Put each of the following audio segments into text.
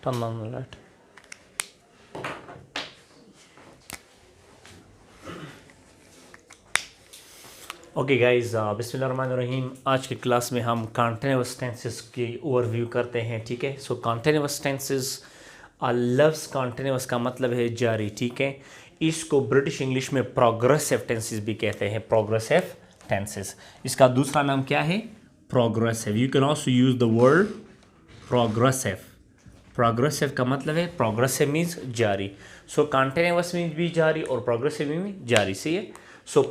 Turn on the light. Okay guys, बिस्मिल्लाहिर्रहमानिर्रहीम। आज की क्लास में हम कॉन्टिन्यूअस टेंसेस की ओवरव्यू करते हैं। ठीक है, सो कॉन्टिन्यूअस टेंसेस, लफ्ज़ कॉन्टिन्यूअस का मतलब है जारी। ठीक है, इसको ब्रिटिश इंग्लिश में प्रोग्रेसिव टेंसेस भी कहते हैं। प्रोग्रेसिव टेंसेस, इसका दूसरा नाम क्या है? Progressive. You can also use the word progressive. Progressive का मतलब है, प्रोग्रेसिव मीन्स जारी। सो कॉन्टिन्यूअस मीन्स भी जारी और प्रोग्रेसिव मीन्स जारी। सही है। So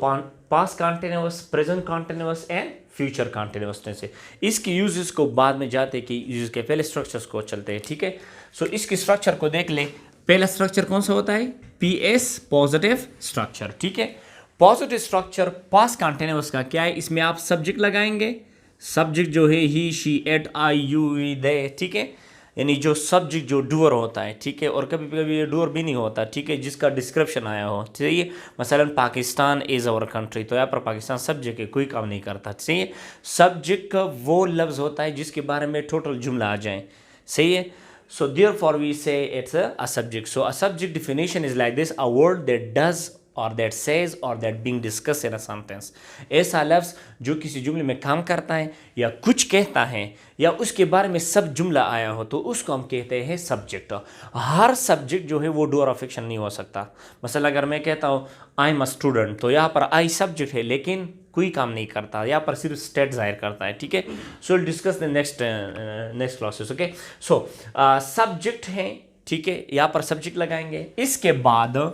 past continuous, present continuous and future continuous tense. इसकी यूजेस को बाद में जाते कि यूज के पहले स्ट्रक्चर्स को चलते हैं। ठीक है, सो इसकी स्ट्रक्चर को देख ले। पहला स्ट्रक्चर कौन सा होता है? PS, positive structure. ठीक है, पॉजिटिव स्ट्रक्चर पास्ट कॉन्टिन्यूअस का क्या है? इसमें आप सब्जेक्ट लगाएंगे। सब्जेक्ट जो है he, she, it, I, you, we, they. ठीक है, यानी जो सब्जेक्ट जो डूअर होता है। ठीक है, और कभी कभी ये डूअर भी नहीं होता। ठीक है, जिसका डिस्क्रिप्शन आया हो। ठीक है, मसलन पाकिस्तान इज़ आवर कंट्री, तो यहाँ पर पाकिस्तान सब्जेक्ट है, कोई काम नहीं करता। सही है, सब्जेक्ट का वो लफ्ज़ होता है जिसके बारे में टोटल जुमला आ जाए। सही है, सो देयरफॉर वी से it's a subject. So a subject definition is like this: a word that does or that says or that being discussed in a sentence। ऐसा लफ्ज़ जो किसी जुमले में काम करता है या कुछ कहता है या उसके बारे में सब जुमला आया हो, तो उसको हम कहते हैं सब्जेक्ट। हर सब्जेक्ट जो है वो डूअर ऑफ एक्शन नहीं हो सकता। मसला अगर मैं कहता हूँ आई एम अ स्टूडेंट, तो यहाँ पर आई सब्जेक्ट है लेकिन कोई काम नहीं करता, यहाँ पर सिर्फ स्टेट जाहिर करता है। ठीक है, so will discuss the next classes. Okay, so subject है। ठीक है, यहाँ पर सब्जेक्ट लगाएंगे। इसके बाद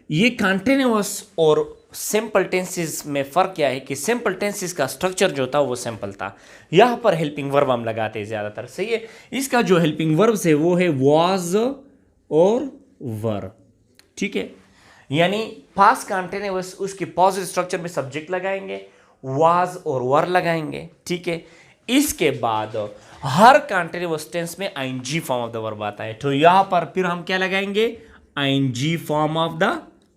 ये कॉन्टिन्यूअस और सिंपल टेंसेस में फ़र्क क्या है कि सिंपल टेंसेस का स्ट्रक्चर जो था वो सिंपल था। यहाँ पर हेल्पिंग वर्ब हम लगाते हैं ज़्यादातर। सही है, इसका जो हेल्पिंग वर्ब्स है वो है वाज और वर। ठीक है, यानी पास्ट कॉन्टिन्यूअस, उसके पॉजिटिव स्ट्रक्चर में सब्जेक्ट लगाएंगे, वाज और वर लगाएंगे। ठीक है, इसके बाद हर कॉन्टिन्यूअस टेंस में ING form of the verb आता है, तो यहाँ पर फिर हम क्या लगाएंगे? ING form of the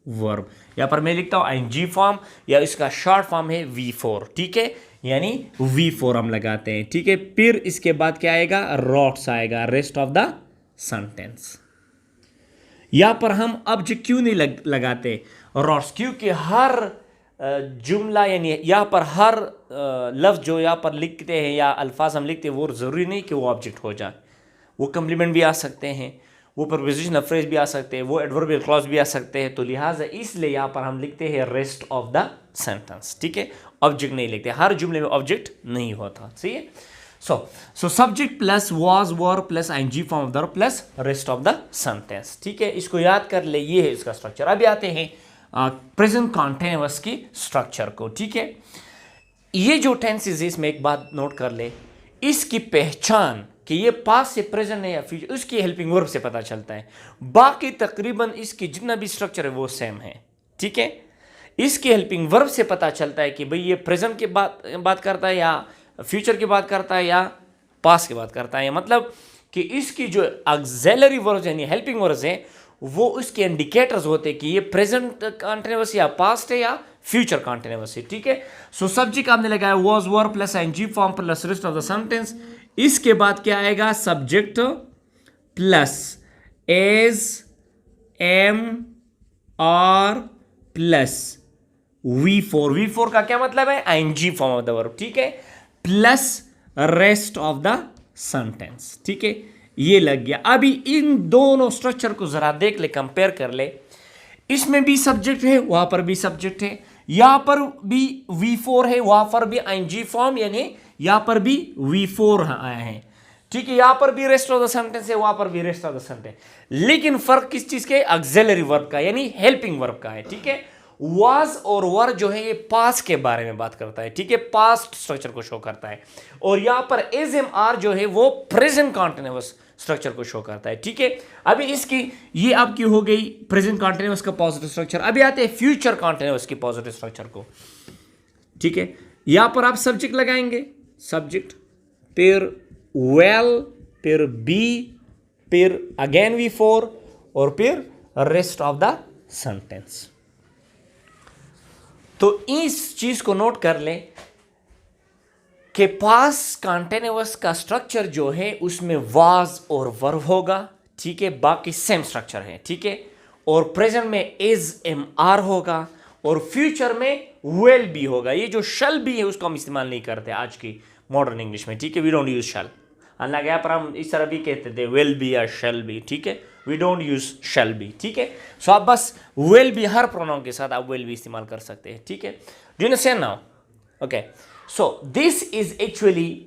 verb. यहां पर मैं लिखता हूं आईएनजी फॉर्म, या इसका शॉर्ट फॉर्म है V4। ठीक है, यानी V4 हम लगाते हैं। ठीक है, फिर इसके बाद क्या आएगा? रॉट्स आएगा, रेस्ट ऑफ द सेंटेंस। यहां पर हम ऑब्जेक्ट क्यों नहीं लगाते रॉट्स? क्योंकि हर जुमला, यानी यहां पर हर लफ्ज जो यहां पर लिखते हैं या अल्फाज हम लिखते हैं, वो जरूरी नहीं कि वो ऑब्जेक्ट हो जाए। वो कम्प्लीमेंट भी आ सकते हैं, वो प्रपोजिशनल फ्रेज भी आ सकते हैं, वो एडवर्बियल क्लॉज भी आ सकते हैं। तो लिहाजा इसलिए यहाँ पर हम लिखते हैं रेस्ट ऑफ द सेंटेंस। ठीक है, ऑब्जेक्ट नहीं लिखते, हर जुमले में ऑब्जेक्ट नहीं होता। सही है, so subject plus was, were plus ING form of the verb plus rest of the sentence. ठीक है, इसको याद कर ले, ये है इसका स्ट्रक्चर। अभी आते हैं प्रेजेंट कॉन्टिन्यूअस की स्ट्रक्चर को। ठीक है, ये जो टेंसेस है, इसमें एक बात नोट कर ले, इसकी पहचान कि ये पास्ट से प्रेजेंट है या फ्यूचर, उसकी हेल्पिंग वर्ब से पता चलता है। बाकी तकरीबन इसकी जितना भी स्ट्रक्चर है वो सेम है। ठीक है, इसकी हेल्पिंग वर्ब से पता चलता है कि भाई ये प्रेजेंट की बात करता है या फ्यूचर की बात करता है या पास्ट की बात करता है। मतलब कि इसकी जो ऑक्सिलरी वर्ब्स यानी हेल्पिंग वर्ब्स हैं, वो उसके इंडिकेटर्स होते हैं कि ये प्रेजेंट कॉन्टिन्यूअस या पास्ट है या फ्यूचर कॉन्टिन्यूअस है। ठीक है, सो सब्जेक्ट आपने लगाया was, were plus ING form plus rest of the sentence. इसके बाद क्या आएगा? Subject plus is, am, are plus V4। V4 का क्या मतलब है? ING form of the verb. ठीक है, plus rest of the sentence. ठीक है, ये लग गया। अभी इन दोनों स्ट्रक्चर को जरा देख ले, कंपेयर कर ले। इसमें भी सब्जेक्ट है, वहां पर भी सब्जेक्ट है, यहां पर भी V4 है, वहां पर भी आईएनजी फॉर्म, यानी यहां पर भी V4 आया है। ठीक है, यहां पर भी रेस्ट ऑफ द सेंटेंस है, वहां पर भी रेस्ट ऑफ द सेंटेंस। लेकिन फर्क किस चीज के? ऑक्सिलरी वर्ब का, यानी हेल्पिंग वर्ब का है। ठीक है, वाज और वर जो है ये पास्ट के बारे में बात करता है। ठीक है, पास्ट स्ट्रक्चर को शो करता है, और यहां पर एज, एम, आर जो है वो प्रेजेंट कॉन्टिन्यूअस स्ट्रक्चर को शो करता है। ठीक है, अभी इसकी ये आपकी हो गई प्रेजेंट कॉन्टिन्यूअस का पॉजिटिव स्ट्रक्चर। अभी आते हैं फ्यूचर कॉन्टिन्यूअस की पॉजिटिव स्ट्रक्चर को। ठीक है, यहां पर आप सब्जेक्ट लगाएंगे, सब्जेक्ट, फिर वेल, फिर बी, फिर अगेन V4 और फिर रेस्ट ऑफ द सेंटेंस। तो इस चीज को नोट कर ले के पास कॉन्टिन्यूअस का स्ट्रक्चर जो है उसमें वाज और वर्ब होगा, ठीक है, बाकी सेम स्ट्रक्चर है, ठीक है। और प्रेजेंट में इज एम आर होगा और फ्यूचर में विल बी होगा। ये जो शल भी है उसको हम इस्तेमाल नहीं करते आज की मॉडर्न इंग्लिश में, ठीक है, वी डोंट यूज शल। हालांकि यहाँ पर हम इस तरह भी कहते थे विल बी या शैल बी, ठीक है, we don't use shall be, ठीक है। सो आप बस विल बी हर प्रोनाउन के साथ आप विल बी इस्तेमाल कर सकते हैं, ठीक है। Do you understand now? Okay, so this is actually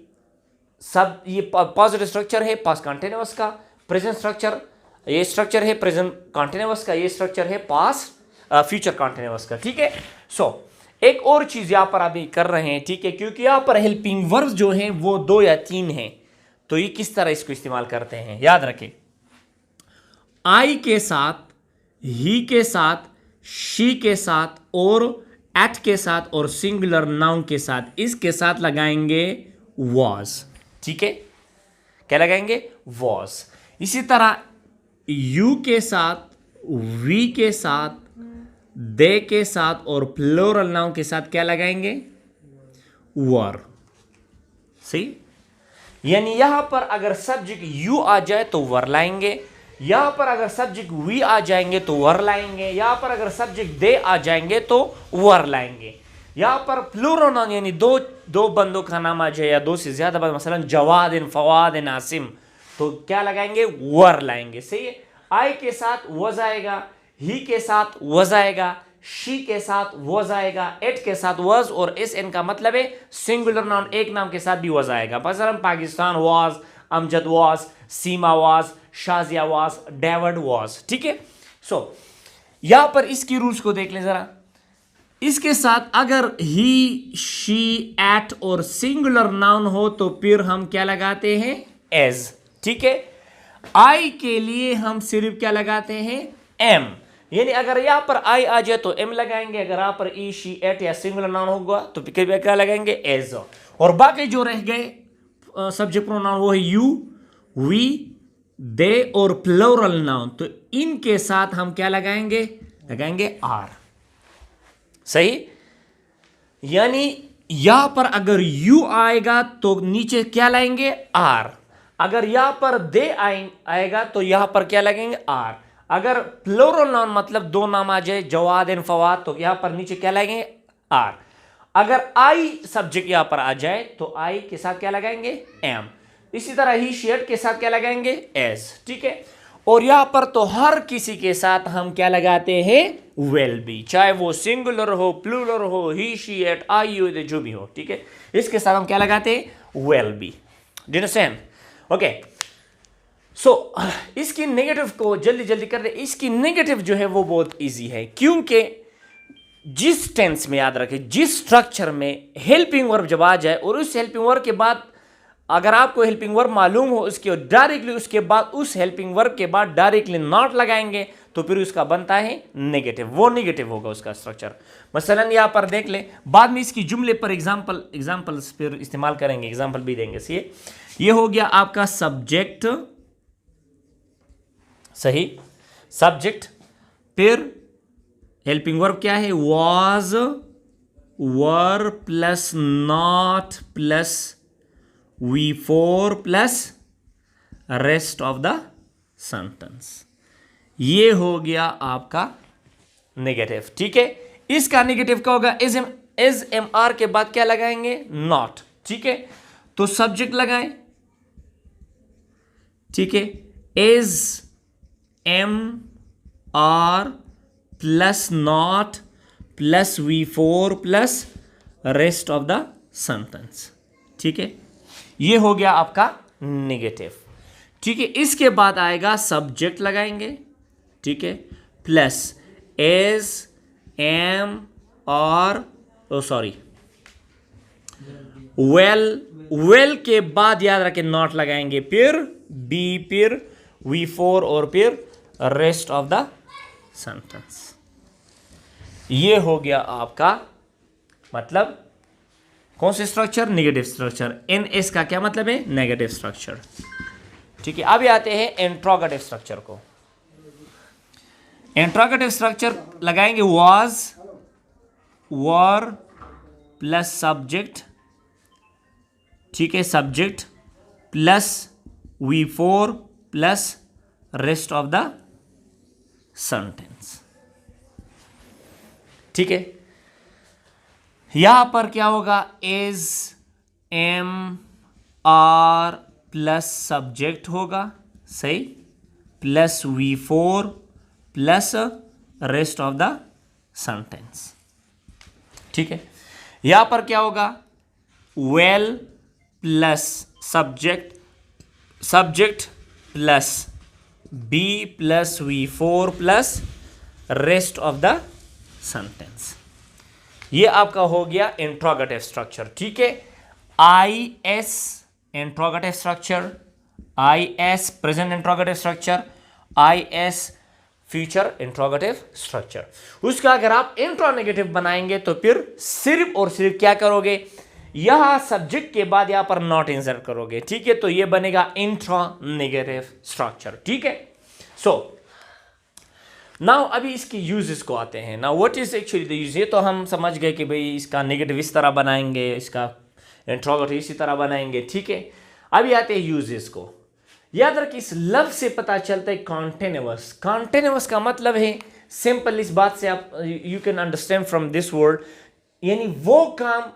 सब ये पॉजिटिव स्ट्रक्चर है पास्ट कॉन्टिन्यूअस का। प्रेजेंट स्ट्रक्चर ये स्ट्रक्चर है प्रेजेंट कॉन्टिन्यूअस का, ये स्ट्रक्चर है पास्ट फ्यूचर कॉन्टिन्यूअस का, ठीक है। सो एक और चीज यहां पर अभी कर रहे हैं, ठीक है, क्योंकि यहां पर हेल्पिंग वर्ब्स जो हैं वो 2 या 3 हैं, तो ये किस तरह इसको इस्तेमाल करते हैं याद रखें। आई के साथ, ही के साथ, शी के साथ और एट के साथ और सिंगुलर नाउन के साथ, इसके साथ लगाएंगे वॉज, ठीक है। क्या लगाएंगे? वॉज। इसी तरह यू के साथ, वी के साथ, दे के साथ और प्लूरल नाउन के साथ क्या लगाएंगे? वर। सही, यानी यहां पर अगर सब्जेक्ट यू आ जाए तो वर लाएंगे, यहां पर अगर सब्जेक्ट वी आ जाएंगे तो वर लाएंगे, यहां पर अगर सब्जेक्ट दे आ जाएंगे तो वर लाएंगे। यहां पर प्लूरल नाउन यानी दो बंदों का नाम आ जाए या 2 से ज्यादा, मसलन जवाद, फवाद, आसिम, तो क्या लगाएंगे? वर लाएंगे। सही है। आई के साथ वज आएगा, ही के साथ वज आएगा, शी के साथ वज आएगा, एट के साथ वज और एस एन का मतलब है सिंगुलर नाउन, एक नाम के साथ भी वज आएगा। मसलन Pakistan was, Amjad was, Seema was, Shazia was, David was, ठीक है। सो यहां पर इसकी रूल्स को देख लें जरा। इसके साथ अगर ही, शी, एट और सिंगुलर नाउन हो तो फिर हम क्या लगाते हैं? एज, ठीक है। आई के लिए हम सिर्फ क्या लगाते हैं? एम, यानी अगर यहां पर आई आ जाए तो एम लगाएंगे, अगर यहां पर ई, शी, एट या सिंगुलर नाउन होगा तो फिर क्या लगाएंगे? एज। और बाकी जो रह गए सब्जेक्ट प्रोनाउन वो है यू, वी, दे और प्लूरल नाउन, तो इनके साथ हम क्या लगाएंगे? लगाएंगे आर। सही, यानी यहां पर अगर यू आएगा तो नीचे क्या लाएंगे? आर। अगर यहां पर दे आएगा तो यहां पर क्या लगेंगे? आर। अगर प्लूरल नाउन मतलब 2 नाम आ जाए, जवाद एंड फवाद, तो यहां पर नीचे क्या लगेंगे? आर। अगर आई सब्जेक्ट यहां पर आ जाए तो आई के साथ क्या लगाएंगे? एम। इसी तरह ही शेड के साथ क्या लगाएंगे? एस, ठीक है। और यहां पर तो हर किसी के साथ हम क्या लगाते हैं? विल बी, चाहे वो सिंगुलर हो, प्लूरल हो, ही, शी, एट, आई, यू, जो भी हो, ठीक है। इसके साथ हम क्या लगाते हैं? Will be. Do you understand? Okay, so इसकी नेगेटिव को जल्दी जल्दी कर दे। इसकी नेगेटिव जो है वो बहुत इजी है, क्योंकि जिस टेंस में, याद रखें, जिस स्ट्रक्चर में हेल्पिंग वर्ब जब आ जाए और उस हेल्पिंग वर्ब के बाद अगर आपको हेल्पिंग वर्ब मालूम हो उसके डायरेक्टली उसके बाद उस हेल्पिंग वर्ब के बाद डायरेक्टली नॉट लगाएंगे तो फिर उसका बनता है नेगेटिव, वो नेगेटिव होगा उसका स्ट्रक्चर। मसलन यहां पर देख ले, बाद में इसकी जुमले पर एग्जाम्पल्स फिर इस्तेमाल करेंगे, एग्जाम्पल भी देंगे। ये हो गया आपका सब्जेक्ट, सही, सब्जेक्ट, फिर हेल्पिंग वर्ब क्या है? Was, were plus not plus V4 plus rest of the sentence. ये हो गया आपका नेगेटिव, ठीक है। इसका नेगेटिव क्या होगा? इज एम आर के बाद क्या लगाएंगे? नॉट, ठीक है। तो सब्जेक्ट लगाएं, ठीक है, is am are plus not plus V4 plus rest of the sentence, ठीक है। ये हो गया आपका नेगेटिव, ठीक है। इसके बाद आएगा सब्जेक्ट लगाएंगे, ठीक है, प्लस एज, एम और सॉरी वेल के बाद याद रखें नॉट लगाएंगे, फिर बी, फिर V4 और फिर रेस्ट ऑफ द सेंटेंस। ये हो गया आपका मतलब कौन से structure? Negative structure. N S का क्या मतलब है? नेगेटिव स्ट्रक्चर, ठीक है। अभी आते हैं इंट्रोगेटिव स्ट्रक्चर को। इंट्रोगेटिव स्ट्रक्चर लगाएंगे वाज, वर प्लस सब्जेक्ट ठीक है, subject plus V4 plus rest of the sentence. ठीक है, यहां पर क्या होगा, is am are plus subject होगा, सही, plus V4 plus rest of the sentence. ठीक है, यहां पर क्या होगा, will plus subject, subject plus be plus V4 plus rest of the sentence. ये आपका हो गया इंट्रोगेटिव स्ट्रक्चर। ठीक है, I S interrogative structure, I S present interrogative structure, I S future interrogative structure. उसका अगर आप इंट्रोनेगेटिव बनाएंगे तो फिर सिर्फ और सिर्फ क्या करोगे, यहां सब्जेक्ट के बाद यहां पर नॉट इंसर्ट करोगे। ठीक है, तो ये बनेगा इंट्रोनेगेटिव स्ट्रक्चर। ठीक है, सो नाउ अभी इसके यूजेस को आते हैं। Now what is actually the use, ये तो हम समझ गए कि भाई इसका नेगेटिव इस तरह बनाएंगे, इसका इंट्रोगेटिव इसी तरह बनाएंगे। ठीक है, अभी आते हैं यूजेस को। याद रखिए, इस लफ्ज से पता चलता है कॉन्टिन्यूअस। कॉन्टिन्यूअस का मतलब है सिंपल, इस बात से आप you can understand from this word, यानी वो काम,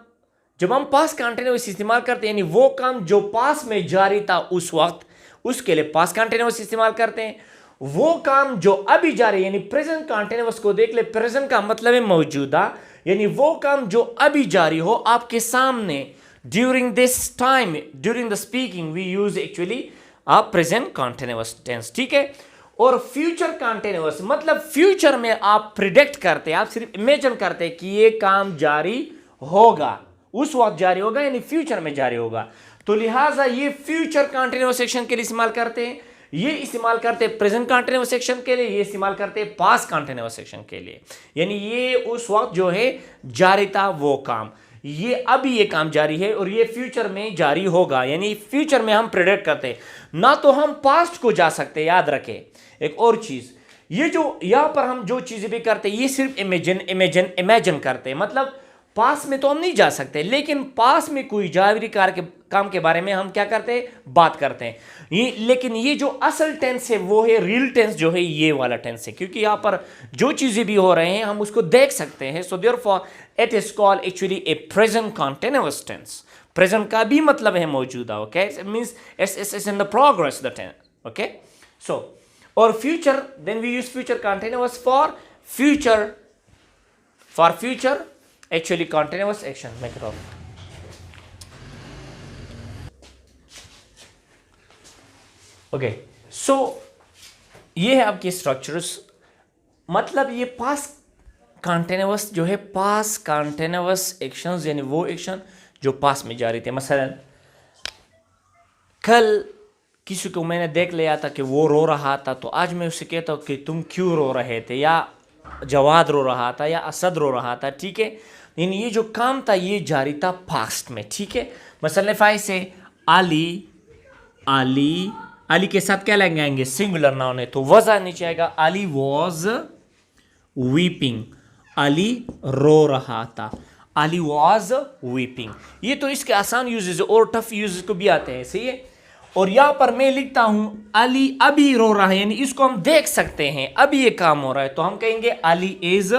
जब हम पास कॉन्टिन्यूअस इस्तेमाल करते हैं यानी वो काम जो पास में जारी था उस वक्त, उसके लिए पास कॉन्टिन्यूअस इस्तेमाल करते हैं। वो काम जो अभी जारी यानी प्रेजेंट कॉन्टिन्यूअस को देख ले, प्रेजेंट का मतलब है मौजूदा, यानी वो काम जो अभी जारी हो आपके सामने, during this time, during the speaking we use actually present continuous tense. ठीक है, और फ्यूचर कॉन्टिन्यूअस मतलब फ्यूचर में आप प्रिडिक्ट करते हैं, आप सिर्फ इमेजिन करते हैं कि ये काम जारी होगा, उस वक्त जारी होगा, यानी फ्यूचर में जारी होगा। तो लिहाजा ये फ्यूचर कॉन्टिन्यूअस सेक्शन के लिए इस्तेमाल करते हैं, ये इस्तेमाल करते हैं प्रेजेंट कॉन्टिन्यूअस सेक्शन के लिए, ये इस्तेमाल करते हैं पास्ट कॉन्टिन्यूअस सेक्शन के लिए। यानी ये उस वक्त जो है जारी था वो काम, ये अभी ये काम जारी है और ये फ्यूचर में जारी होगा, यानी फ्यूचर में हम प्रेडिक्ट करते हैं, ना तो हम पास्ट को जा सकते। याद रखें एक और चीज, ये जो यहां पर हम जो चीजें भी करते हैं ये सिर्फ इमेजिन करते हैं, मतलब पास में तो हम नहीं जा सकते, लेकिन पास में कोई जारी काम के बारे में हम क्या करते हैं, बात करते हैं। लेकिन ये जो असल टेंस है वो है रियल टेंस, जो है ये वाला टेंस है, क्योंकि यहां पर जो चीजें भी हो रहे हैं हम उसको देख सकते हैं। So therefore it is called actually a present continuous tense. Present का भी मतलब है मौजूदा, okay, it means it's in the progress the tense, okay. So और future, then we use future continuous for future actually continuous action, make it off. Okay, so ये है आपके structures, मतलब ये पास कॉन्टिन्यूअस जो है, पास कॉन्टिन्यूअस एक्शंस यानी वो एक्शन जो पास में जारी थे। मसलन कल किसी को मैंने देख लिया था कि वो रो रहा था, तो आज मैं उससे कहता हूँ कि तुम क्यों रो रहे थे, या जवाद रो रहा था या असद रो रहा था। ठीक है, यानी ये जो काम था ये जारी था पास्ट में। ठीक है, मसलन फाइल से अली के साथ क्या लगाएंगे, सिंगुलर नाउन है तो वजह नीचे आएगा, अली वॉज वीपिंग, अली रो रहा था, अली वॉज वीपिंग। ये तो इसके आसान यूजेस और टफ यूजेस को भी आते हैं, सही है। और यहां पर मैं लिखता हूं अली अभी रो रहा है, यानी इसको हम देख सकते हैं, अभी ये काम हो रहा है, तो हम कहेंगे अली इज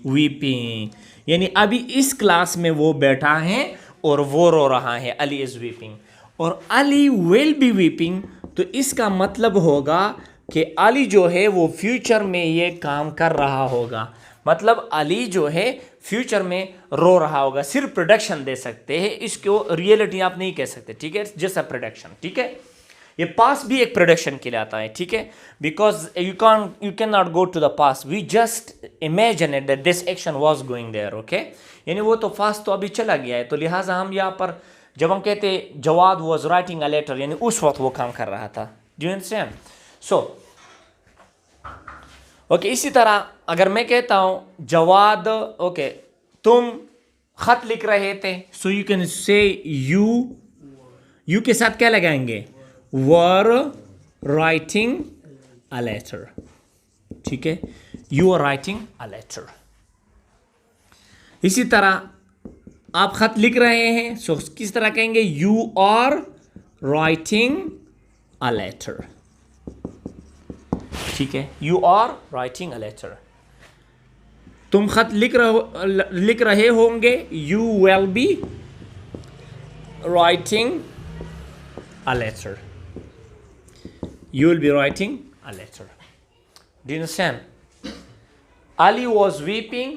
वीपिंग, यानी अभी इस क्लास में वो बैठा है और वो रो रहा है, अली इज वीपिंग। और अली विल बी वीपिंग, तो इसका मतलब होगा कि अली जो है वो फ्यूचर में ये काम कर रहा होगा, मतलब अली जो है फ्यूचर में रो रहा होगा। सिर्फ प्रोडक्शन दे सकते हैं, इसको रियलिटी आप नहीं कह सकते। ठीक है, जैसा प्रोडक्शन। ठीक है, ये पास भी एक प्रोडक्शन के लिए आता है। ठीक है, because you can not go to the past, we just imagine it that this action was going there, okay, यानी वो तो पास तो अभी चला गया है, तो लिहाजा हम यहाँ पर जब हम कहते Jawad was writing a letter, यानी उस वक्त वो काम कर रहा था। Do you understand? So okay, इसी तरह अगर मैं कहता हूं जवाद, ओके, तुम खत लिख रहे थे, सो यू कैन से यू के साथ क्या लगाएंगे, वर राइटिंग अ लेटर। ठीक है, you are writing a letter. इसी तरह आप खत लिख रहे हैं, सो किस तरह कहेंगे? You are writing a letter. ठीक है, you are writing a letter. तुम खत लिख रहे होंगे, you will be writing a letter. You will be writing a letter. Do you understand? Ali was weeping,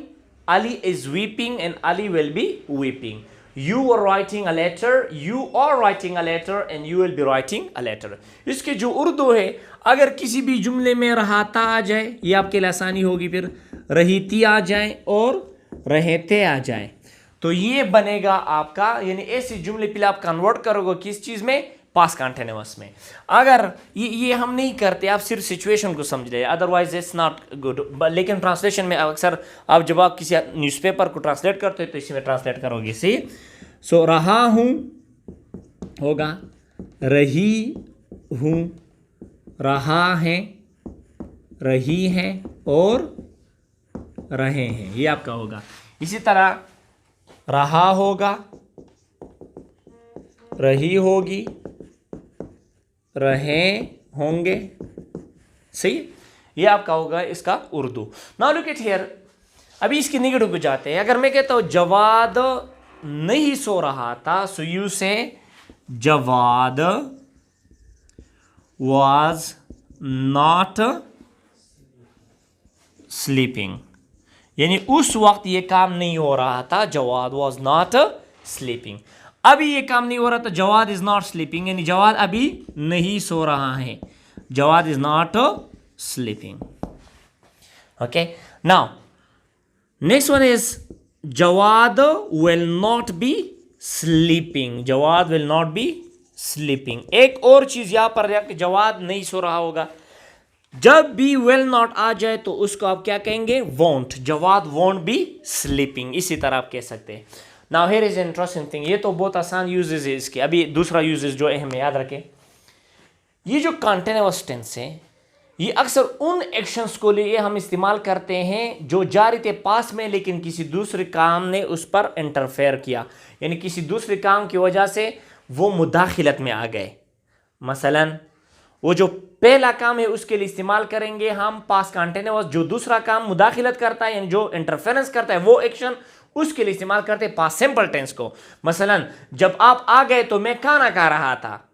Ali is weeping, and Ali will be weeping. You were writing a letter, you are writing a letter, and you will be writing a letter. इसके जो उर्दू है, अगर किसी भी जुमले में रहाता आ जाए, ये आपके लिए आसानी होगी, फिर रहीती आ जाए और रहते आ जाए, तो ये बनेगा आपका, यानी ऐसे जुमले पे आप कन्वर्ट करोगे किस चीज़ में? पास्ट कंटिन्यूअस में। अगर ये हम नहीं करते, आप सिर्फ सिचुएशन को समझ रहे, अदरवाइज इट्स नॉट गुड। लेकिन ट्रांसलेशन में अक्सर आप जब आप किसी न्यूज़पेपर को ट्रांसलेट करते हो तो इसी में ट्रांसलेट करोगे। सी सो रहा हूँ होगा रही हूँ, रहा है, रही है और रहे हैं, ये आपका होगा। इसी तरह रहा होगा, रही होगी, रहे होंगे। सही, ये आपका होगा इसका Urdu. Now look at here, अभी इसके नेगेटिव पे जाते हैं। अगर मैं कहता हूं जवाद नहीं सो रहा था, सो यू से जवाद वाज नॉट स्लीपिंग, यानी उस वक्त ये काम नहीं हो रहा था। जवाद वाज नॉट स्लीपिंग, अभी ये काम नहीं हो रहा था। जवाद इज नॉट स्लीपिंग, यानी जवाद अभी नहीं सो रहा है। Jawad is not sleeping. Okay, now next one is Jawad will not be sleeping. Jawad will not be sleeping. एक और चीज यहां पर जवाद नहीं सो रहा होगा, जब भी विल नॉट आ जाए तो उसको आप क्या कहेंगे? Won't. Jawad won't be sleeping, इसी तरह आप कह सकते हैं। Now here is interesting thing, ये तो बहुत आसान यूजेस है इसके। अभी दूसरा यूजेस जो हमें याद रखें, ये जो कंटीन्यूअस टेंस है, ये अक्सर उन एक्शंस को लिए हम इस्तेमाल करते हैं जो जारी थे पास में, लेकिन किसी दूसरे काम ने उस पर इंटरफेयर किया, यानी किसी दूसरे काम की वजह से वो मुदाखिलत में आ गए। मसलन वो जो पहला काम है उसके लिए इस्तेमाल करेंगे हम पास्ट कंटीन्यूअस, जो दूसरा काम मुदाखिलत करता है यानी जो इंटरफेरेंस करता है वो एक्शन, उसके लिए इस्तेमाल करते हैं पास्ट सिंपल टेंस को। मसलन जब आप आ गए तो मैं खाना खा रहा था,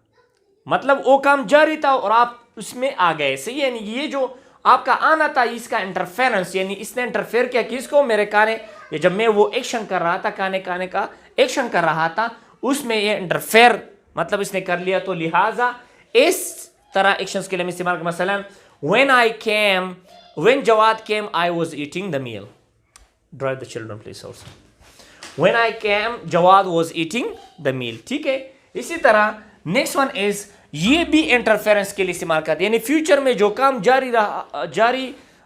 मतलब वो काम जारी था और आप उसमें आ गए। सही, यानी ये जो आपका आना था इसका इंटरफेरेंस, यानी इसने इंटरफेयर किया किसको? मेरे खाने, या जब मैं वो एक्शन कर रहा था, खाने का एक्शन कर रहा था, उसमें ये इंटरफेयर मतलब इसने कर लिया, तो लिहाजा इस तरह एक्शंस के लिए हम इस्तेमाल कर। मसलन when Jawad came I was eating the meal. Drive the children please also. When I came Jawad was eating the meal. ठीक है, इसी तरह नेक्स्ट वन इज, ये भी इंटरफेरेंस के लिए इस्तेमाल करते हैं, यानी फ्यूचर में जो काम जारी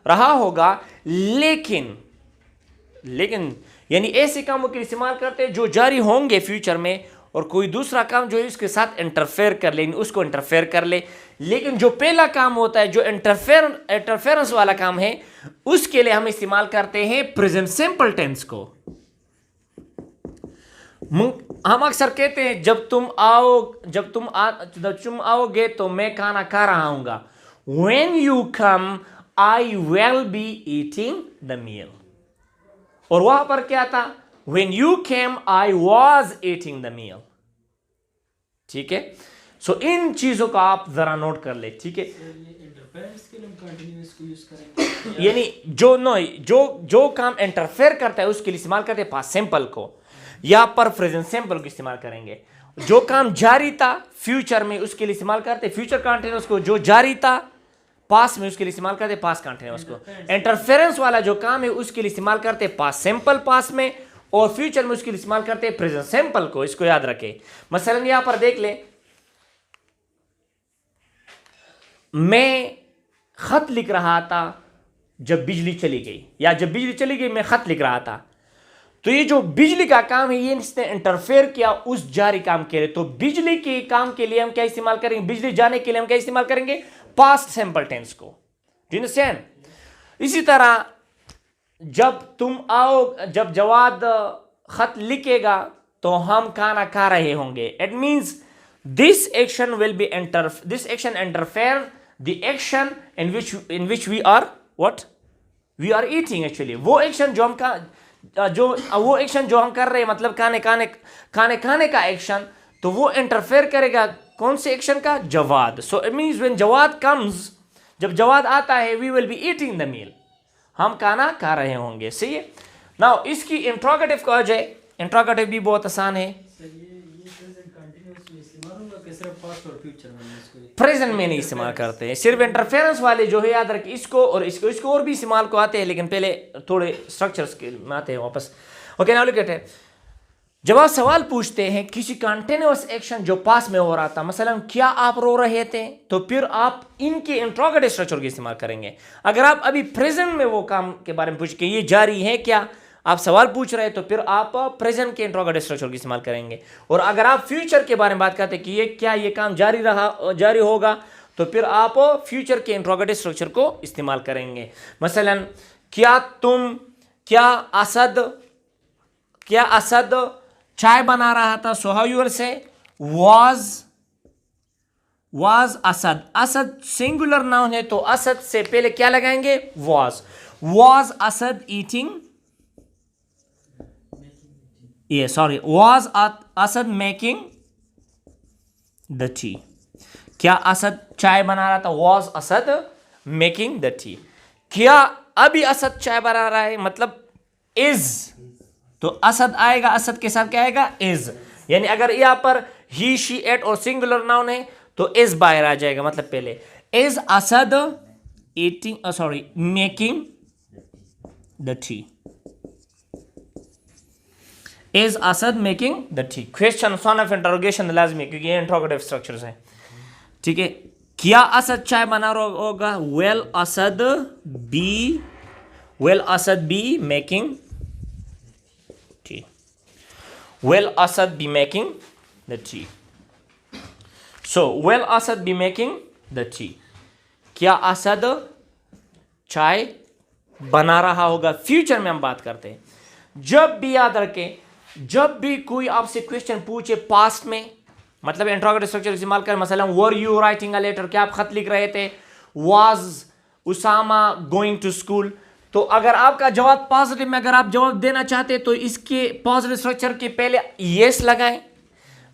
रहा होगा, लेकिन यानी ऐसे कामों के लिए इस्तेमाल करते हैं जो जारी होंगे फ्यूचर में, और कोई दूसरा काम जो है उसके साथ इंटरफेयर कर ले, उसको इंटरफेयर कर ले। लेकिन जो पहला काम होता है जो इंटरफेरेंस वाला काम है, उसके लिए हम इस्तेमाल करते हैं प्रेजेंट सिंपल टेंस को। हम अक्सर कहते हैं जब तुम आओगे तो मैं खाना खा रहा हूंगा। When you come I will be eating the meal. और वहां पर क्या था? When you came I was eating the meal. ठीक है, सो इन चीजों को आप जरा नोट कर ले। ठीक है, यानी जो काम इंटरफेयर करता है उसके लिए इस्तेमाल करते हैं पास्ट सिंपल को, या पर प्रेजेंट सिंपल को इस्तेमाल करेंगे। जो काम जारी था फ्यूचर में उसके लिए इस्तेमाल करते फ्यूचर कंटीन्यूअस को, जो जारी था पास्ट में उसके लिए इस्तेमाल करते पास्ट कंटीन्यूअस को। इंटरफेरेंस वाला जो काम है उसके लिए इस्तेमाल करते पास्ट सिंपल पास्ट में, और फ्यूचर में उसके लिए इस्तेमाल करते प्रेजेंट सिंपल को। इसको याद रखें। मसलन यहां पर देख ले, मैं खत लिख रहा था जब बिजली चली गई, या जब बिजली चली गई मैं खत लिख रहा था। तो ये जो बिजली का काम है ये इसने इंटरफेयर किया उस जारी काम के लिए, तो बिजली के काम के लिए हम क्या इस्तेमाल करेंगे? बिजली जाने के लिए हम क्या इस्तेमाल करेंगे? पास्ट सिंपल टेंस को। Do you understand? इसी तरह जब जवाद खत लिखेगा तो हम खाना खा रहे होंगे. It means this action will be this action interfere the action in which we are what we are eating. Actually वो एक्शन जो हम कर रहे हैं, मतलब खाने का एक्शन, तो वो इंटरफेयर करेगा कौन से एक्शन का? Jawad. So it means when Jawad comes, जब जवाद आता है, we will be eating the meal, हम खाना खा रहे होंगे. सही है. नाउ इसकी इंट्रोगेटिव को आ जाए. इंट्रोगेटिव भी बहुत आसान है. प्रेजेंट में नहीं इस्तेमाल करते हैं, सिर्फ इंटरफेरेंस वाले जो है याद रखिए इसको और इसको और भी इस्तेमाल को आते हैं, लेकिन पहले थोड़े स्ट्रक्चर्स के में आते हैं वापस. Okay, now look at it. जब आप सवाल पूछते हैं किसी कंटिन्यूअस एक्शन जो पास में हो रहा था, मसलन क्या आप रो रहे थे, तो फिर आप इनके इंट्रोगेटिव स्ट्रक्चर का इस्तेमाल करेंगे. अगर आप अभी प्रेजेंट में वो काम के बारे में पूछ के ये जारी है क्या, आप सवाल पूछ रहे हैं, तो फिर आप प्रेजेंट के इंट्रोगेटिव स्ट्रक्चर का इस्तेमाल करेंगे. और अगर आप फ्यूचर के बारे में बात करते हैं कि ये काम जारी होगा, तो फिर आप फ्यूचर के इंट्रोगेटिव स्ट्रक्चर को इस्तेमाल करेंगे. मसलन क्या असद चाय बना रहा था, so how you will say was Asad. Asad singular noun है, तो असद से पहले क्या लगाएंगे? Was Asad eating, was Asad making the T. क्या असद चाय बना रहा था? was Asad making the T. क्या अभी असद चाय बना रहा है, मतलब is, तो असद आएगा, असद के साथ क्या आएगा? is. यानी अगर यहां पर ही शी एट और सिंगुलर नाउन है तो is बाहर आ जाएगा. मतलब पहले is Asad making the T. Is Asad making the T. Question son of interrogation लाजमी, क्योंकि ये इंट्रोगेटिव स्ट्रक्चर्स हैं. ठीक है. क्या असद चाय बना रहा होगा? Will Asad be making tea. Will Asad be making the T. So will Asad be making the T. क्या असद चाय बना रहा होगा? फ्यूचर में हम बात करते हैं. जब भी याद रखें, जब भी कोई आपसे क्वेश्चन पूछे पास्ट में, मतलब इंट्रोगेटिव स्ट्रक्चर इस्तेमाल कर. मसलन were you writing a letter, क्या आप खत लिख रहे थे? Was Usama going to school. तो अगर आपका जवाब पॉजिटिव में, अगर आप जवाब देना चाहते हैं, तो इसके पॉजिटिव स्ट्रक्चर के पहले यस लगाएं.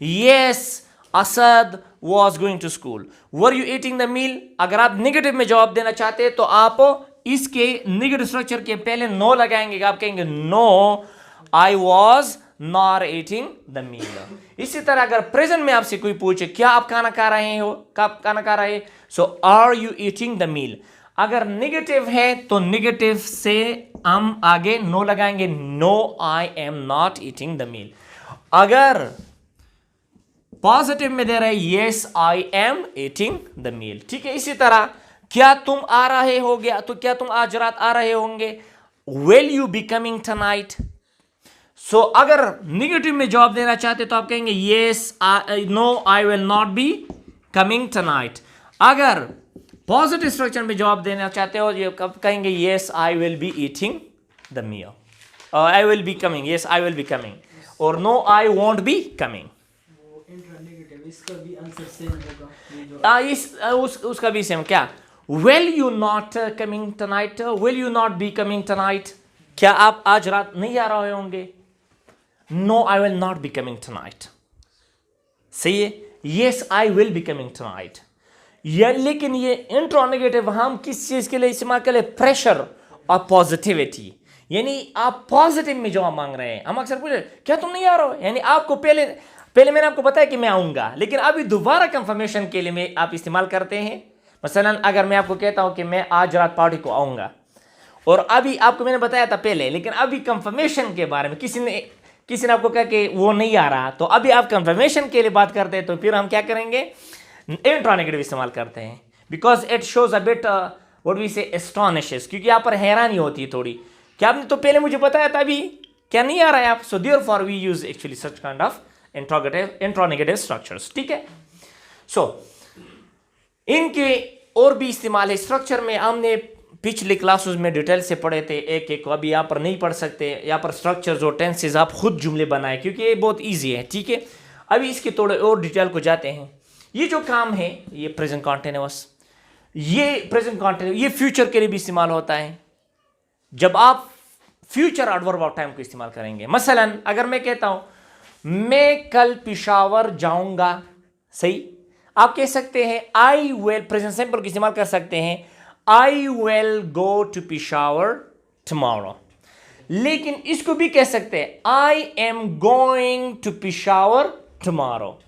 Yes Asad was going to school. Were you eating the meal, अगर आप नेगेटिव में जवाब देना चाहते हैं, तो आप इसके नेगेटिव स्ट्रक्चर के पहले नो लगाएंगे. आप कहेंगे no I was not eating the meal. इसी तरह अगर प्रेजेंट में आपसे कोई पूछे क्या आप खाना खा रहे हो, कब खाना खा रहे, so are you eating the meal. अगर नेगेटिव है तो नेगेटिव से हम आगे नो लगाएंगे. No I am not eating the meal. अगर पॉजिटिव में दे रहे yes I am eating the meal. ठीक है. इसी तरह क्या तुम आ रहे हो गया, तो क्या तुम आज रात आ रहे होंगे? Will you be coming tonight. So अगर निगेटिव में जवाब देना चाहते तो आप कहेंगे yes no I will not be coming tonight. अगर पॉजिटिव स्ट्रक्चर में जवाब देना चाहते हो, ये कब कहेंगे yes I will be eating the meal. I will be coming, yes I will be coming, और no I won't be coming. इसका भी आंसर सेम होगा. उसका भी सेम. क्या will you not coming tonight, will you not be coming tonight. क्या आप आज रात नहीं आ रहे होंगे? No I will not be coming tonight. सही है. Yes I will be coming tonight. लेकिन ये इंट्रोनेगेटिव हम किस चीज के लिए इस्तेमाल करें? प्रेशर और पॉजिटिविटी. यानी आप पॉजिटिव में जवाब मांग रहे हैं. हम अक्सर पूछे क्या तुम नहीं आ रहे हो, यानी आपको पहले मैंने आपको बताया कि मैं आऊंगा, लेकिन अभी दोबारा कंफर्मेशन के लिए मैं आप इस्तेमाल करते हैं. मसलन अगर मैं आपको कहता हूं कि मैं आज रात पार्टी को आऊंगा, और अभी आपको मैंने बताया था पहले, लेकिन अभी कंफर्मेशन के बारे में किसी ने आपको कहा कि वो नहीं आ रहा, तो अभी आप कंफर्मेशन के लिए बात करते हैं, तो फिर हम क्या करेंगे? इंट्रोनेगेटिव इस्तेमाल करते हैं. Because it shows a bit what we say astonishes, क्योंकि यहाँ पर हैरानी होती है थोड़ी, क्या आपने तो पहले मुझे बताया था, अभी क्या नहीं आ रहा है आप. So therefore we use actually such kind of interrogative structures. ठीक है. सो इनके और भी इस्तेमाल है. स्ट्रक्चर में हमने पिछले क्लासेस में डिटेल से पढ़े थे एक एक को, अभी यहाँ पर नहीं पढ़ सकते। यहाँ पर स्ट्रक्चर्स और टेंसेस आप खुद जुमले बनाए क्योंकि ये बहुत इजी है, ठीक है। अभी इसके थोड़े और डिटेल को जाते हैं। ये जो काम है ये प्रेजेंट कॉन्टिन्यूअस, ये प्रेजेंट कॉन्टिन्यूअस ये फ्यूचर के लिए भी इस्तेमाल होता है जब आप फ्यूचर एडवर्ब ऑफ टाइम को इस्तेमाल करेंगे। मसलन अगर मैं कहता हूं मैं कल पेशावर जाऊंगा, सही, आप कह सकते हैं आई विल, प्रेजेंट सिंपल का इस्तेमाल कर सकते हैं I will go to Peshawar tomorrow. लेकिन इसको भी कह सकते हैं I am going to Peshawar tomorrow.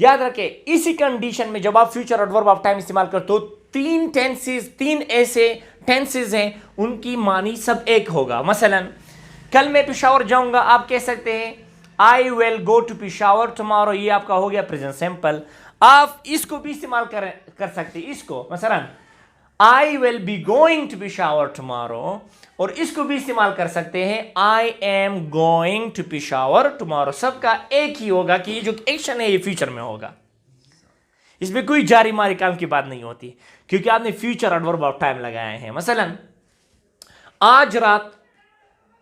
याद रखें इसी कंडीशन में जब आप फ्यूचर एडवर्ब ऑफ टाइम इस्तेमाल करते हो, तीन टेंसेस, तीन ऐसे टेंसेस हैं उनकी मानी सब एक होगा। मसलन कल मैं पेशावर जाऊंगा, आप कह सकते हैं I will go to Peshawar tomorrow, ये आपका हो गया प्रेजेंट सिंपल। आप इसको भी इस्तेमाल कर सकते हैं, इसको मसलन I will be going to Peshawar tomorrow, और इसको भी इस्तेमाल कर सकते हैं I am going to Peshawar tomorrow. सबका एक ही होगा कि ये जो एक्शन है ये फ्यूचर में होगा, इसमें कोई जारी मारी काम की बात नहीं होती क्योंकि आपने फ्यूचर एडवर्ब ऑफ टाइम लगाए हैं। मसलन आज रात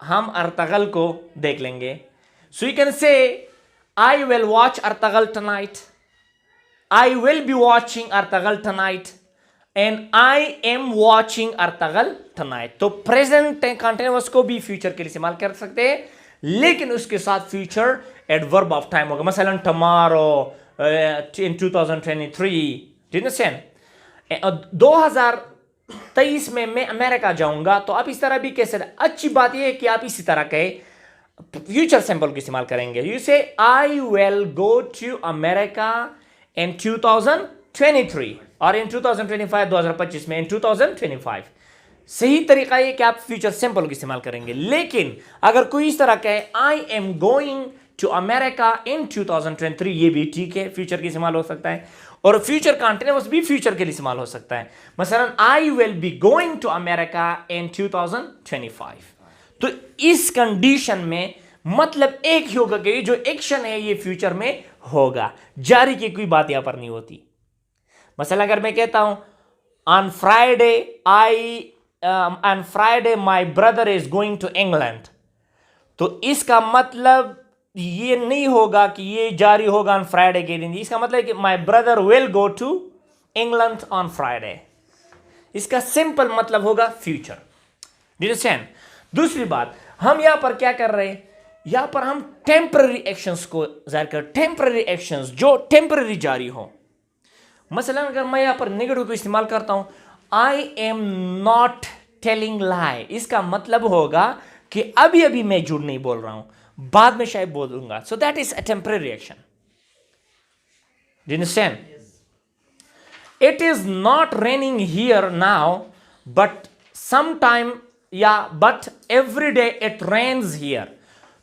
हम अर्तगल को देख लेंगे, सो you can say I will watch Ertugrul tonight, I will be watching Ertugrul tonight, and I am watching Ertugrul tonight. तो प्रेजेंट कंटिन्यूअस को भी फ्यूचर के लिए इस्तेमाल कर सकते हैं, लेकिन उसके साथ फ्यूचर एडवर्ब ऑफ टाइम होगा। मसलन टमारो in 2023, ठीक है। 2023 में मैं अमेरिका जाऊंगा, तो आप इस तरह भी कह सकते। अच्छी बात यह है कि आप इसी तरह के फ्यूचर सिंपल को इस्तेमाल करेंगे। You say I will go to America in 2023 और इन 2025, 2025 में इन 2025। सही तरीका ये कि आप फ्यूचर सिंपल को इस्तेमाल करेंगे। लेकिन अगर कोई इस तरह कहे I am going to America in 2023, ये भी ठीक है, फ्यूचर के इस्तेमाल हो सकता है। और फ्यूचर कंटिन्यूअस भी फ्यूचर के लिए इस्तेमाल हो सकता है। मसलन I will be going to America in 2025। तो इस कंडीशन में मतलब एक ही होगा कि जो एक्शन है ये फ्यूचर में होगा, जारी की कोई बात यहां पर नहीं होती। मसलन अगर मैं कहता हूं on Friday my brother is going to England, तो इसका मतलब ये नहीं होगा कि ये जारी होगा ऑन फ्राइडे के दिन। इसका मतलब है कि my brother will go to England on Friday. इसका सिंपल मतलब होगा फ्यूचर। अंडरस्टैंड? दूसरी बात, हम यहां पर क्या कर रहे हैं, यहां पर हम टेम्पररी एक्शंस को जाहिर कर, टेम्पररी एक्शंस जो टेम्पररी जारी हो। मसलन अगर मैं यहां पर नेगेटिव को इस्तेमाल करता हूं आई एम नॉट टेलिंग लाई, इसका मतलब होगा कि अभी अभी मैं झूठ नहीं बोल रहा हूं, बाद में शायद बोलूंगा। So that is a temporary action. Do you understand? It is not raining here now but sometime, या but every day it rains here.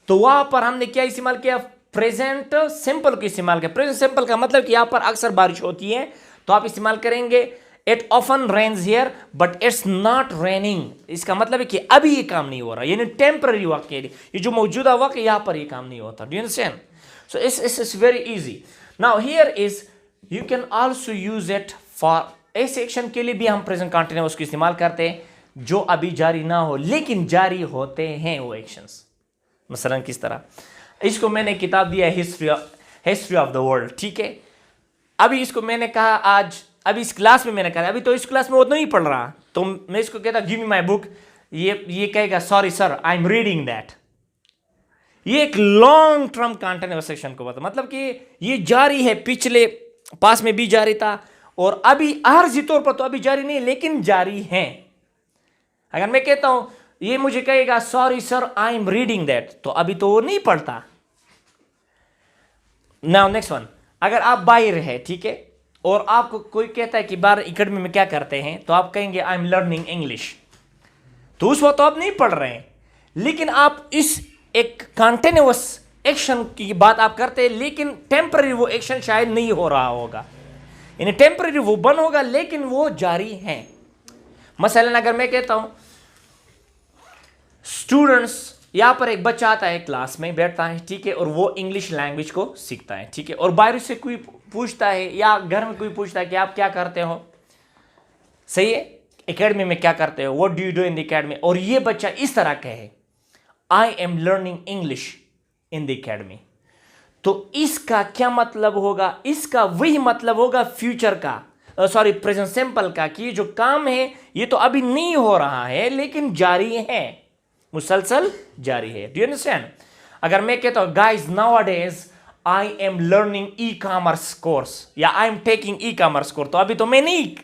तो वहां पर हमने क्या इस्तेमाल किया, प्रेजेंट सिंपल को इस्तेमाल किया। प्रेजेंट सिंपल का मतलब कि यहां पर अक्सर बारिश होती है, तो आप इस्तेमाल करेंगे it often rains here but it's not raining. इसका मतलब है कि अभी ये काम नहीं हो रहा, यानी टेम्पररी वक्त के लिए, ये जो मौजूदा वक्त यहां पर ये काम नहीं होता। Do you understand? So it's very easy. Now here is you can also use it for, ऐसे एक्शन के लिए भी हम प्रेजेंट कंटिन्यूअस को इस्तेमाल करते हैं जो अभी जारी ना हो लेकिन जारी होते हैं वो एक्शंस। मसलन किस तरह, इसको मैंने किताब दिया हिस्ट्री ऑफ द वर्ल्ड, ठीक है। अभी इसको मैंने कहा आज, अभी इस क्लास में मैंने कहा, अभी तो इस क्लास में वो नहीं पढ़ रहा, तो मैं इसको कहता गिव मी माय बुक, ये कहेगा sorry sir I am reading that. ये एक लॉन्ग टर्म कंटिन्यूअस सेक्शन को बता, मतलब कि ये जारी है, पिछले पास में भी जारी था और अभी आर्जी तौर पर तो अभी जारी नहीं लेकिन जारी है। अगर मैं कहता हूं ये मुझे कहेगा sorry sir I am reading that, तो अभी तो वो नहीं पढ़ता। नाउ नेक्स्ट वन, अगर आप बाहर है, ठीक है, और आपको कोई कहता है कि बाहर एकेडमी में क्या करते हैं, तो आप कहेंगे आई एम लर्निंग इंग्लिश। तो उस वक्त तो आप नहीं पढ़ रहे हैं, लेकिन आप इस एक कंटिन्यूअस एक्शन की बात आप करते हैं, लेकिन टेम्पररी वो एक्शन शायद नहीं हो रहा होगा, यानी टेम्पररी वो बंद होगा लेकिन वो जारी है। मसलन अगर मैं कहता हूं स्टूडेंट्स, यहां पर एक बच्चा आता है क्लास में बैठता है, ठीक है, और वो इंग्लिश लैंग्वेज को सीखता है, ठीक है, और बाहर से कोई पूछता है या घर में कोई पूछता है कि आप क्या करते हो, सही है, एकेडमी में क्या करते हो, what do you do in the academy, और ये बच्चा इस तरह कहे I am learning English in the academy, तो इसका क्या मतलब होगा, इसका वही मतलब होगा फ्यूचर का, सॉरी प्रेजेंट सिंपल का, कि जो काम है ये तो अभी नहीं हो रहा है लेकिन जारी है, मुसलसल जारी है। Do you understand? अगर मैं कहता हूं guys nowadays I am learning e commerce course या I am taking e commerce course, तो अभी तो मैं नहीं,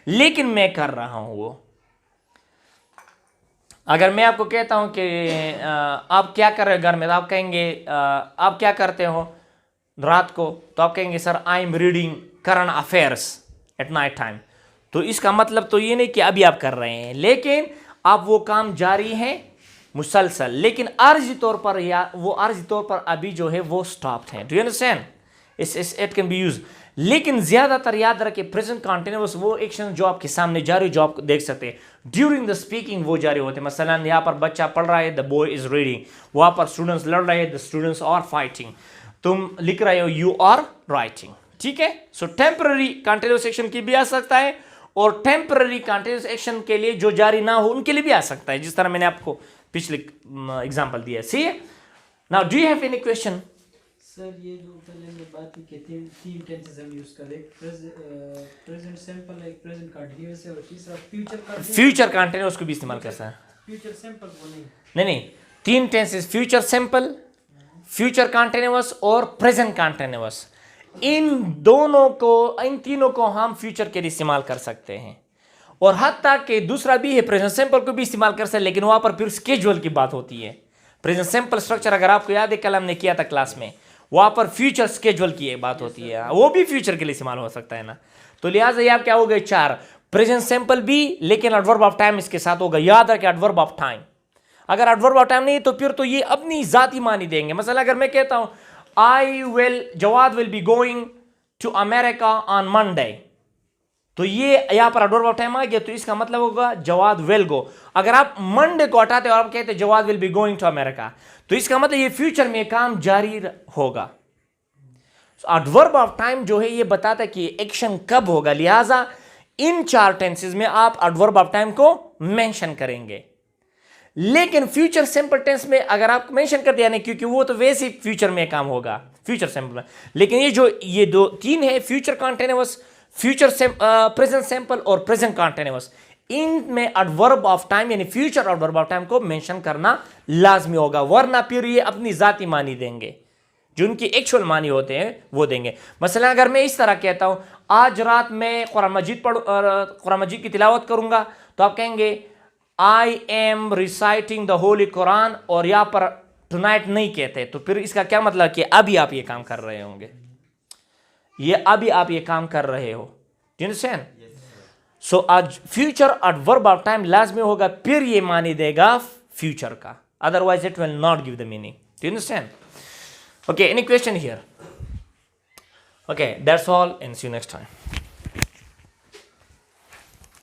लेकिन मैं कर रहा हूं वो। अगर मैं आपको कहता हूं कि आप क्या कर रहे हो घर में, तो आप कहेंगे आप क्या करते हो रात को, तो आप कहेंगे sir I am reading current affairs at night time. तो इसका मतलब तो ये नहीं कि अभी आप कर रहे हैं, लेकिन आप वो काम जारी है मुसलसल, लेकिन अर्जी तौर पर, या वो अर्जी तौर पर अभी जो है वो स्टॉप्ड है। Do you understand? It can be use, लेकिन ज्यादातर याद रखें प्रेजेंट कंटिन्यूअस वो एक्शन जो आपके सामने जारी, जो आप देख सकते हैं ड्यूरिंग द स्पीकिंग वो जारी होते हैं। मसलन यहाँ पर बच्चा पढ़ रहा है, द बॉय इज रीडिंग, वहां पर स्टूडेंट्स लड़ रहे हैं, द स्टूडेंट्स आर फाइटिंग, तुम लिख रहे हो, यू आर राइटिंग। ठीक है, सो टेम्पररी कंटिन्यूअस एक्शन की भी आ सकता है, और टेम्पररी कंटिन्यूअस एक्शन के लिए जो जारी ना हो उनके लिए भी आ सकता है, जिस तरह मैंने आपको पिछले एग्जांपल दिया। See now do you have any question? Sir ये जो पहले हमने बात की कि तीन टेंसेस हम यूज करें, प्रेजेंट सिंपल है, प्रेजेंट कंटीन्यूअस है, और तीसरा फ्यूचर कंटीन्यूअस को भी इस्तेमाल कर सकते हैं। फ्यूचर सिंपल वो नहीं, तीन tenses, future simple, future continuous और प्रेजेंट कंटीन्यूअस, इन दोनों को, इन तीनों को हम फ्यूचर के लिए इस्तेमाल कर सकते हैं। और हत्ता कि दूसरा भी है, प्रेजेंट सिंपल को भी इस्तेमाल कर सकते हैं, लेकिन वहां पर फिर स्केजुअल की बात होती है। प्रेजेंट सिंपल स्ट्रक्चर अगर आपको याद है कल हमने किया था क्लास में, वहां पर फ्यूचर स्केजुअल की बात होती है, वो भी फ्यूचर के लिए इस्तेमाल हो सकता है ना। तो लिहाजा ये आप क्या हो गए, चार, प्रेजेंट सिंपल भी, लेकिन एडवर्ब ऑफ टाइम इसके साथ होगा। याद रखें एडवर्ब ऑफ टाइम, अगर एडवर्ब ऑफ टाइम नहीं तो फिर तो ये अपनी जाती मानी देंगे। मसला अगर मैं कहता हूं Jawad will be going to America on Monday, तो ये यहां पर एडवर्ब ऑफ टाइम आ गया, तो इसका मतलब होगा जवाद विल गो। अगर आप मंडे को हटाते हो और आप कहते Jawad will be going to America, तो इसका मतलब ये फ्यूचर में काम जारी होगा। एडवर्ब ऑफ टाइम जो है ये बताता है कि एक्शन कब होगा, लिहाजा इन चार टेंसेस में आप एडवर्ब ऑफ टाइम को मेंशन करेंगे। लेकिन फ्यूचर सिंपल टेंस में अगर आप मेंशन कर दिया नहीं, क्योंकि वो तो वैसे ही फ्यूचर में काम होगा फ्यूचर सिंपल में, लेकिन ये दो तीन है, future continuous, future present simple और प्रेजेंट कंटीन्यूअस, इनमें एडवर्ब ऑफ टाइम यानी फ्यूचर एडवर्ब ऑफ टाइम को मेंशन करना लाजमी होगा, वरना फिर ये अपनी जाती मानी देंगे, जो उनकी एक्चुअल मानी होते हैं वो देंगे। मसलन अगर मैं इस तरह कहता हूं आज रात में कुरान मजीद की तिलावत करूंगा, तो आप कहेंगे I am reciting the Holi Quran, और यहां पर टुनाइट नहीं कहते, तो फिर इसका क्या मतलब कि अभी आप ये काम कर रहे होंगे, ये अभी आप ये काम कर रहे हो। Do you understand? सो आज फ्यूचर एडवर्ब ऑफ टाइम लाजमी होगा, फिर ये मानी देगा फ्यूचर का, otherwise it will not give the meaning. Do you understand? Okay, any question here? Okay, that's all and see you next time.